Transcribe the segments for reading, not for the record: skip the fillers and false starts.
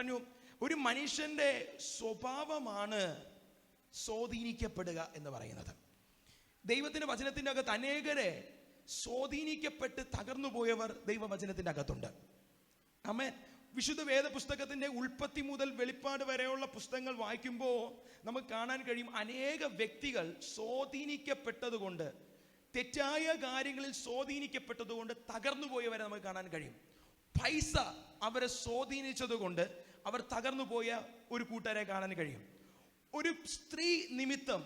പറഞ്ഞു, ഒരു മനുഷ്യന്റെ സ്വഭാവമാണ് സ്വാധീനിക്കപ്പെടുക എന്ന് പറയുന്നത്. ദൈവത്തിന്റെ വചനത്തിന്റെ അകത്ത് അനേകരെ സ്വാധീനിക്കപ്പെട്ട് തകർന്നു പോയവർ ദൈവവചനത്തിന്റെ അകത്തുണ്ട്. ആമേൻ. വിശുദ്ധ വേദ പുസ്തകത്തിന്റെ ഉൽപ്പത്തി മുതൽ വെളിപ്പാട് വരെയുള്ള പുസ്തകങ്ങൾ വായിക്കുമ്പോൾ നമുക്ക് കാണാൻ കഴിയും, അനേക വ്യക്തികൾ സ്വാധീനിക്കപ്പെട്ടതുകൊണ്ട്, തെറ്റായ കാര്യങ്ങളിൽ സ്വാധീനിക്കപ്പെട്ടതുകൊണ്ട് തകർന്നു പോയവരെ നമുക്ക് കാണാൻ കഴിയും. പൈസ അവരെ സ്വാധീനിച്ചതുകൊണ്ട് അവർ തകർന്നു പോയ ഒരു കൂട്ടരെ കാണാൻ കഴിയും. ഒരു സ്ത്രീ നിമിത്തം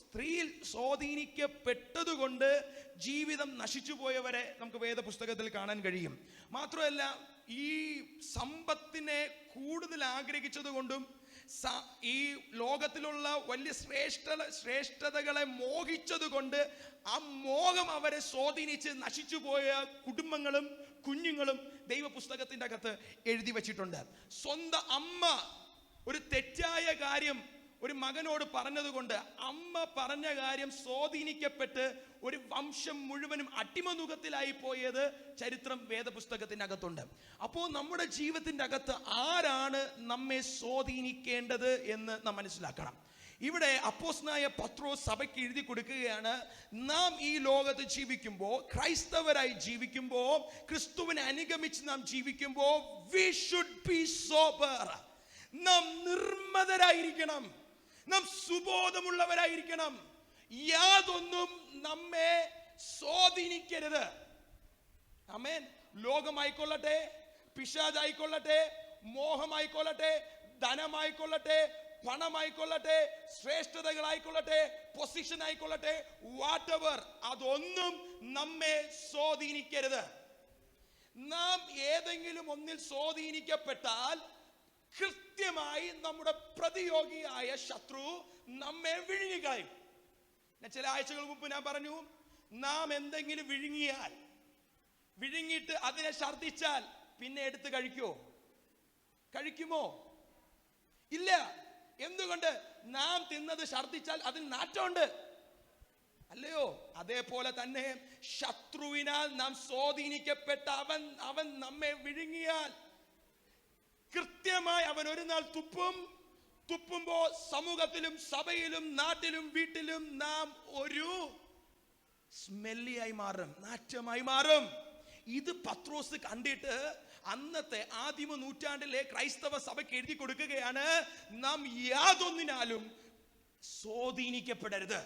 സ്ത്രീയിൽ സ്വാധീനിക്കപ്പെട്ടതുകൊണ്ട് ജീവിതം നശിച്ചു പോയവരെ നമുക്ക് വേദപുസ്തകത്തിൽ കാണാൻ കഴിയും. മാത്രമല്ല, ഈ സമ്പത്തിനെ കൂടുതൽ ആഗ്രഹിച്ചത് കൊണ്ടും ഈ ലോകത്തിലുള്ള വലിയ ശ്രേഷ്ഠതകളെ മോഹിച്ചത് കൊണ്ട് ആ മോഹം അവരെ സ്വാധീനിച്ച് നശിച്ചു പോയ കുടുംബങ്ങളും കുഞ്ഞുങ്ങളും ദൈവപുസ്തകത്തിന്റെ അകത്ത് എഴുതി വച്ചിട്ടുണ്ട്. സ്വന്തം അമ്മ ഒരു തെറ്റായ കാര്യം ഒരു മകനോട് പറഞ്ഞതുകൊണ്ട് അമ്മ പറഞ്ഞ കാര്യം സ്വാധീനിക്കപ്പെട്ട് ഒരു വംശം മുഴുവനും അടിമനുഖത്തിലായി പോയത് ചരിത്രം വേദപുസ്തകത്തിനകത്തുണ്ട്. അപ്പോൾ നമ്മുടെ ജീവിതത്തിൻ്റെ അകത്ത് ആരാണ് നമ്മെ സ്വാധീനിക്കേണ്ടത് എന്ന് നാം മനസ്സിലാക്കണം. ഇവിടെ അപ്പോസ്തലനായ പത്രോസ് സഭയ്ക്ക് എഴുതി കൊടുക്കുകയാണ്, നാം ഈ ലോകത്ത് ജീവിക്കുമ്പോൾ, ക്രൈസ്തവരായി ജീവിക്കുമ്പോൾ, ക്രിസ്തുവിനെ അനുഗമിച്ച് നാം ജീവിക്കുമ്പോൾ, we should be sober. നാം നിർമ്മതരായിരിക്കണം, നാം സുബോധമുള്ളവരായിരിക്കണം. യാതൊന്നും നമ്മെ സ്വാധീനിക്കരുത്. ആമേൻ. ലോകമായിക്കൊള്ളട്ടെ, പിശാചായിക്കൊള്ളട്ടെ, മോഹമായിക്കൊള്ളട്ടെ, ധനമായിക്കൊള്ളട്ടെ, പണമായിക്കൊള്ളട്ടെ, ശ്രേഷ്ഠതകളായിക്കൊള്ളട്ടെ, പൊസിഷൻ ആയിക്കൊള്ളട്ടെ, വാട്ട് എവർ, അതൊന്നും നമ്മെ സ്വാധീനിക്കരുത്. നാം ഏതെങ്കിലും ഒന്നിൽ സ്വാധീനിക്കപ്പെട്ടാൽ കൃത്യമായി നമ്മുടെ പ്രതിയോഗിയായ ശത്രു നമ്മെ വിഴുങ്ങിക്കളയും. ചില ആഴ്ചകൾ മുമ്പ് ഞാൻ പറഞ്ഞു, നാം എന്തെങ്കിലും വിഴുങ്ങിയിട്ട് അതിനെ ഛർദ്ദിച്ചാൽ പിന്നെ എടുത്ത് കഴിക്കുമോ? ഇല്ല. എന്തുകൊണ്ട്? നാം തിന്നത് ഛർദ്ദിച്ചാൽ അതിൽ നാറ്റമുണ്ട്, അല്ലയോ? അതേപോലെ തന്നെ ശത്രുവിനാൽ നാം സ്വാധീനിക്കപ്പെട്ട അവൻ നമ്മെ വിഴുങ്ങിയാൽ കൃത്യമായി അവൻ ഒരു നാൾ തുപ്പുമ്പോൾ സമൂഹത്തിലും സഭയിലും നാട്ടിലും വീട്ടിലും നാം ഒരു സ്മെല്ലിയായി മാറും, നാറ്റമായി മാറും. ഇത് പത്രോസ് കണ്ടിട്ട് അന്നത്തെ ആദിമ നൂറ്റാണ്ടിലെ ക്രൈസ്തവ സഭയ്ക്ക് എഴുതി കൊടുക്കുകയാണ്, നാം യാതൊന്നിനാലും സ്വാധീനിക്കപ്പെടരുത്.